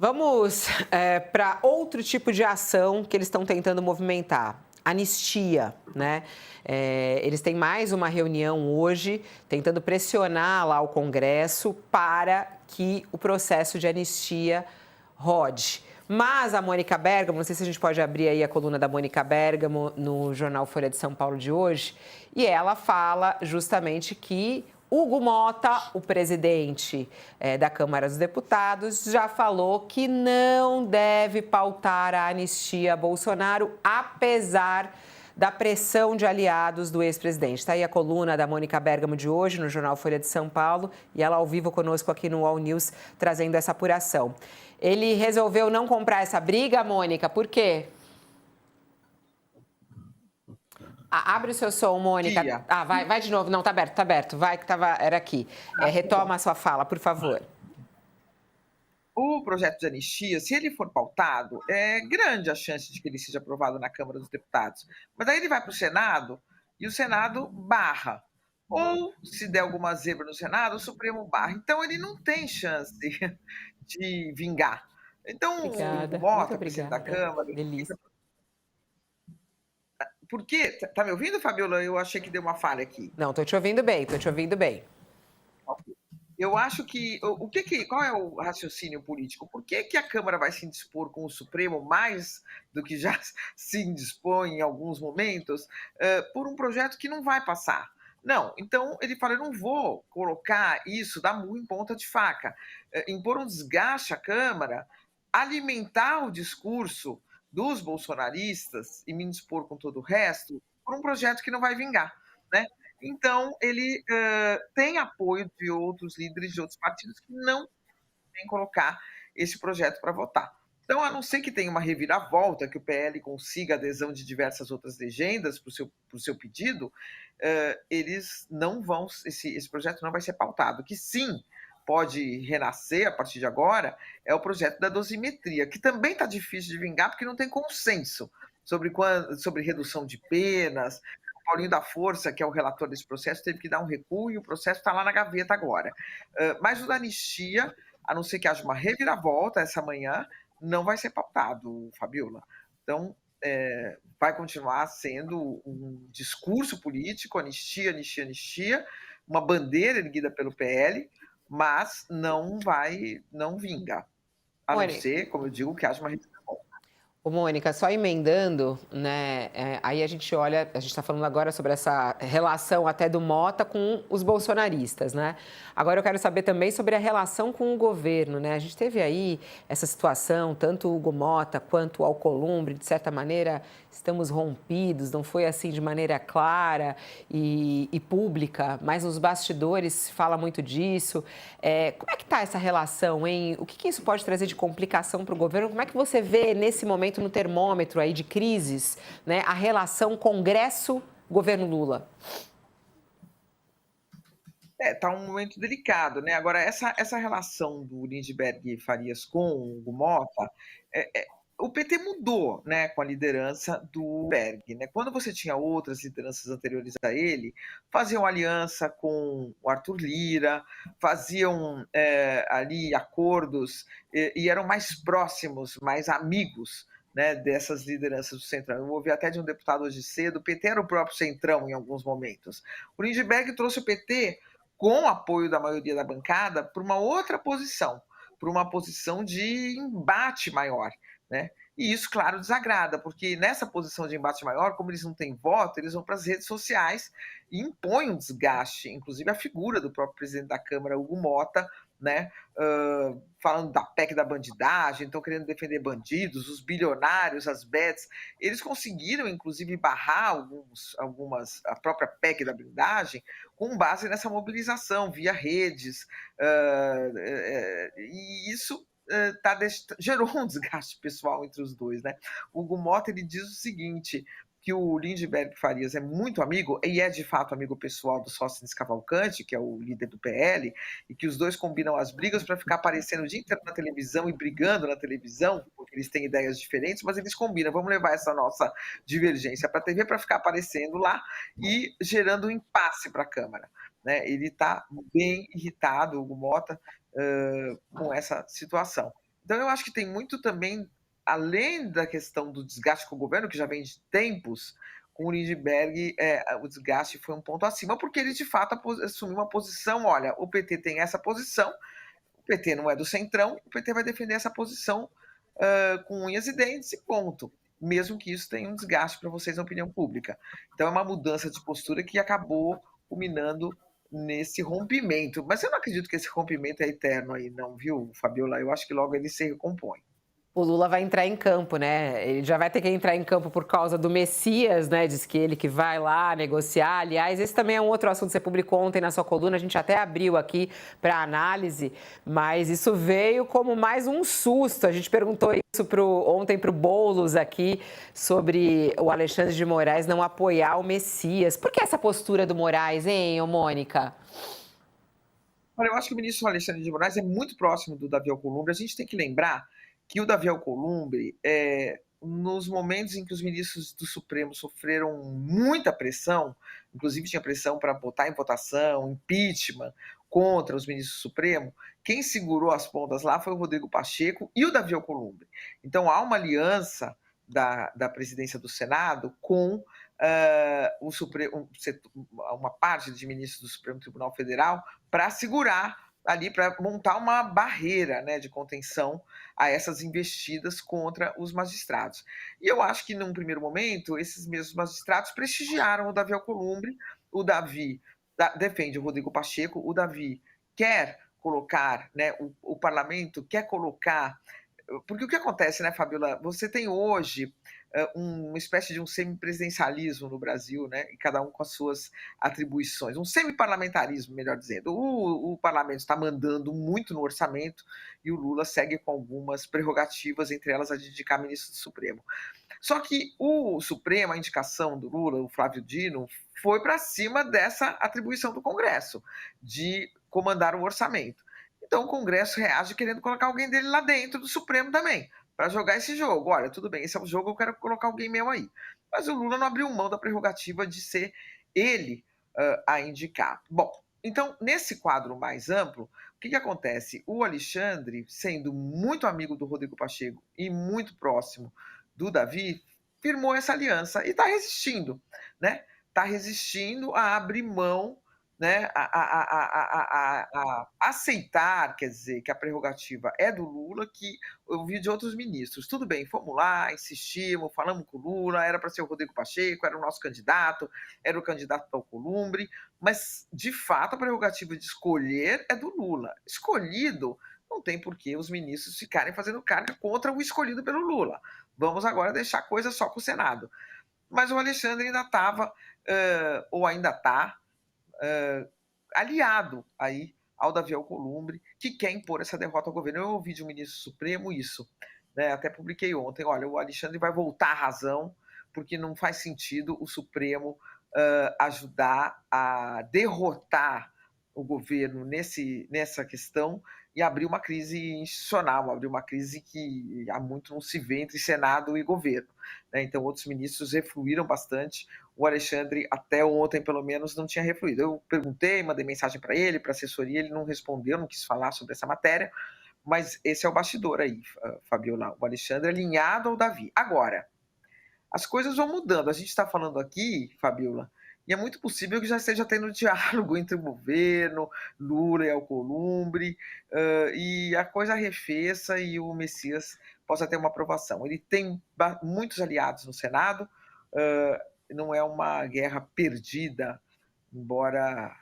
Vamos para outro tipo de ação que eles estão tentando movimentar. Anistia, né? Eles têm mais uma reunião hoje, tentando pressionar lá o Congresso para que o processo de anistia rode. Mas a Mônica Bergamo, não sei se a gente pode abrir aí a coluna da Mônica Bergamo no jornal Folha de São Paulo de hoje, e ela fala justamente que Hugo Mota, o presidente da Câmara dos Deputados, já falou que não deve pautar a anistia a Bolsonaro, apesar da pressão de aliados do ex-presidente. Está aí a coluna da Mônica Bergamo de hoje, no jornal Folha de São Paulo, e ela ao vivo conosco aqui no All News, trazendo essa apuração. Ele resolveu não comprar essa briga, Mônica, por quê? Abre o seu som, Mônica. Dia. Vai de novo. Não, tá aberto, tá aberto. Vai que era aqui. Retoma a sua fala, por favor. O projeto de anistia, se ele for pautado, é grande a chance de que ele seja aprovado na Câmara dos Deputados. Mas aí ele vai para o Senado e o Senado barra. Ou, se der alguma zebra no Senado, o Supremo barra. Então, ele não tem chance de vingar. Então, o Hugo Obrigada, muito Mota, presidente da obrigada. Câmara... Delícia. Por quê? Tá me ouvindo, Fabiola? Eu achei que deu uma falha aqui. Não, tô te ouvindo bem, tô te ouvindo bem. Eu acho que qual é o raciocínio político? Por que a Câmara vai se indispor com o Supremo mais do que já se indispõe em alguns momentos por um projeto que não vai passar? Não, então ele fala, eu não vou colocar isso, dar murro em ponta de faca, impor um desgaste à Câmara, alimentar o discurso dos bolsonaristas e me indispor com todo o resto por um projeto que não vai vingar, né? Então, ele tem apoio de outros líderes de outros partidos que não querem colocar esse projeto para votar. Então, a não ser que tenha uma reviravolta, que o PL consiga adesão de diversas outras legendas para o seu pedido, eles não vão, esse projeto não vai ser pautado. O que sim pode renascer a partir de agora é o projeto da dosimetria, que também está difícil de vingar porque não tem consenso sobre redução de penas. Paulinho da Força, que é o relator desse processo, teve que dar um recuo e o processo está lá na gaveta agora. Mas o da anistia, a não ser que haja uma reviravolta essa manhã, não vai ser pautado, Fabiola. Então, vai continuar sendo um discurso político, anistia, anistia, anistia, uma bandeira erguida pelo PL, mas não vinga. A não ser, como eu digo, que haja uma reviravolta. Ô, Mônica, só emendando, né? Aí a gente olha, a gente está falando agora sobre essa relação até do Mota com os bolsonaristas, né? Agora eu quero saber também sobre a relação com o governo, né? A gente teve aí essa situação, tanto o Hugo Mota quanto o Alcolumbre, de certa maneira, estamos rompidos, não foi assim de maneira clara e pública, mas nos bastidores se fala muito disso. Como é que está essa relação, hein? O que isso pode trazer de complicação para o governo? Como é que você vê nesse momento no termômetro aí de crises, né, a relação Congresso-governo Lula? Tá um momento delicado, né? Agora, essa relação do Lindbergh e Farias com o Hugo Mota, o PT mudou, né, com a liderança do Berg, né? Quando você tinha outras lideranças anteriores a ele, faziam aliança com o Arthur Lira, faziam ali acordos e eram mais próximos, mais amigos, né, dessas lideranças do Centrão. Eu ouvi até de um deputado hoje cedo, o PT era o próprio Centrão em alguns momentos. O Lindbergh trouxe o PT com apoio da maioria da bancada para uma outra posição, para uma posição de embate maior, né? E isso, claro, desagrada, porque nessa posição de embate maior, como eles não têm voto, eles vão para as redes sociais e impõem um desgaste, inclusive a figura do próprio presidente da Câmara, Hugo Mota, né? Falando da PEC da bandidagem, estão querendo defender bandidos, os bilionários, as bets. Eles conseguiram, inclusive, barrar a própria PEC da blindagem com base nessa mobilização via redes. E isso gerou um desgaste pessoal entre os dois, né? O Hugo Mota, ele diz o seguinte, que o Lindbergh Farias é muito amigo, e é de fato amigo pessoal do Sócrates Cavalcante, que é o líder do PL, e que os dois combinam as brigas para ficar aparecendo o dia inteiro na televisão e brigando na televisão, porque eles têm ideias diferentes, mas eles combinam, vamos levar essa nossa divergência para a TV para ficar aparecendo lá e gerando um impasse para a Câmara, né? Ele está bem irritado, o Hugo Mota, com essa situação. Então eu acho que tem muito também, além da questão do desgaste com o governo, que já vem de tempos, com o Lindbergh, o desgaste foi um ponto acima, porque ele de fato assumiu uma posição, olha, o PT tem essa posição, o PT não é do centrão, o PT vai defender essa posição com unhas e dentes e ponto. Mesmo que isso tenha um desgaste para vocês na opinião pública. Então é uma mudança de postura que acabou culminando nesse rompimento. Mas eu não acredito que esse rompimento é eterno aí, não, viu, Fabiola? Eu acho que logo ele se recompõe. O Lula vai entrar em campo, né? Ele já vai ter que entrar em campo por causa do Messias, né? Diz que ele que vai lá negociar. Aliás, esse também é um outro assunto que você publicou ontem na sua coluna. A gente até abriu aqui para análise, mas isso veio como mais um susto. A gente perguntou isso ontem para o Boulos aqui sobre o Alexandre de Moraes não apoiar o Messias. Por que essa postura do Moraes, hein, ô Mônica? Olha, eu acho que o ministro Alexandre de Moraes é muito próximo do Davi Alcolumbre. A gente tem que lembrar que o Davi Alcolumbre, nos momentos em que os ministros do Supremo sofreram muita pressão, inclusive tinha pressão para botar em votação, impeachment contra os ministros do Supremo, quem segurou as pontas lá foi o Rodrigo Pacheco e o Davi Alcolumbre. Então há uma aliança da presidência do Senado com o Supremo, uma parte de ministros do Supremo Tribunal Federal para segurar ali, para montar uma barreira, né, de contenção a essas investidas contra os magistrados. E eu acho que, num primeiro momento, esses mesmos magistrados prestigiaram o Davi Alcolumbre. O Davi defende o Rodrigo Pacheco, o Davi quer colocar, né, o parlamento quer colocar. Porque o que acontece, né, Fabiola? Você tem hoje uma espécie de um semipresidencialismo no Brasil, né? E cada um com as suas atribuições. Um semiparlamentarismo, melhor dizendo. O parlamento está mandando muito no orçamento e o Lula segue com algumas prerrogativas, entre elas a de indicar ministro do Supremo. Só que o Supremo, a indicação do Lula, o Flávio Dino, foi para cima dessa atribuição do Congresso, de comandar o orçamento. Então o Congresso reage querendo colocar alguém dele lá dentro do Supremo também, para jogar esse jogo. Olha, tudo bem, esse é o jogo, eu quero colocar alguém meu aí. Mas o Lula não abriu mão da prerrogativa de ser ele a indicar. Bom, então, nesse quadro mais amplo, o que acontece? O Alexandre, sendo muito amigo do Rodrigo Pacheco e muito próximo do Davi, firmou essa aliança e está resistindo, né? Está resistindo a abrir mão, né, a aceitar, quer dizer, que a prerrogativa é do Lula, que eu vi de outros ministros. Tudo bem, fomos lá, insistimos, falamos com o Lula, era para ser o Rodrigo Pacheco, era o nosso candidato, era o candidato ao Alcolumbre, mas, de fato, a prerrogativa de escolher é do Lula. Escolhido, não tem por que os ministros ficarem fazendo carga contra o escolhido pelo Lula. Vamos agora deixar a coisa só com o Senado. Mas o Alexandre ainda estava, ou ainda está, aliado aí ao Davi Alcolumbre, que quer impor essa derrota ao governo. Eu ouvi de um ministro supremo isso, né? Até publiquei ontem, olha, o Alexandre vai voltar à razão, porque não faz sentido o Supremo ajudar a derrotar o governo nessa questão e abrir uma crise institucional, abrir uma crise que há muito não se vê entre Senado e governo, né? Então outros ministros refluíram bastante, o Alexandre até ontem pelo menos não tinha refluído. Eu perguntei, mandei mensagem para ele, para a assessoria, ele não respondeu, não quis falar sobre essa matéria, mas esse é o bastidor aí, Fabiola, o Alexandre alinhado ao Davi. Agora, as coisas vão mudando. A gente está falando aqui, Fabiola, e é muito possível que já esteja tendo diálogo entre o governo, Lula e Alcolumbre, e a coisa arrefeça e o Messias possa ter uma aprovação. Ele tem muitos aliados no Senado, não é uma guerra perdida, embora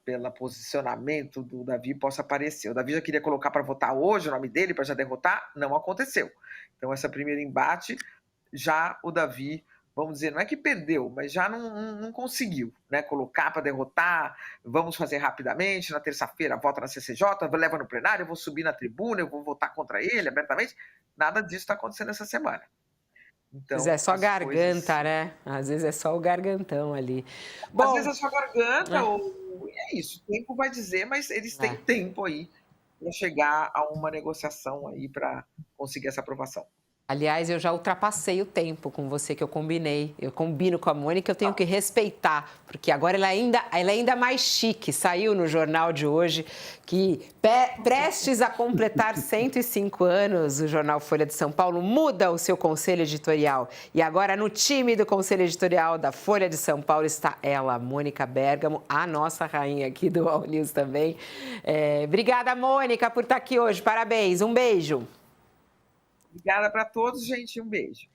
pelo posicionamento do Davi possa aparecer. O Davi já queria colocar para votar hoje o nome dele, para já derrotar, não aconteceu. Então, esse primeiro embate, já o Davi, vamos dizer, não é que perdeu, mas já não conseguiu, né, colocar para derrotar, vamos fazer rapidamente, na terça-feira vota na CCJ, leva no plenário, eu vou subir na tribuna, eu vou votar contra ele abertamente. Nada disso está acontecendo essa semana. Às vezes é Então, só as garganta, coisas... né? Às vezes é só o gargantão ali. Às vezes Bom, é só garganta, é, ou é isso, o tempo vai dizer, mas eles é. têm tempo aí para chegar a uma negociação aí para conseguir essa aprovação. Aliás, eu já ultrapassei o tempo com você que eu combinei. Eu combino com a Mônica, eu tenho que respeitar, porque agora ela é ainda mais chique. Saiu no jornal de hoje que, prestes a completar 105 anos, o jornal Folha de São Paulo muda o seu conselho editorial. E agora, no time do conselho editorial da Folha de São Paulo, está ela, Mônica Bergamo, a nossa rainha aqui do All News também. Obrigada, Mônica, por estar aqui hoje. Parabéns. Um beijo. Obrigada para todos, gente. Um beijo.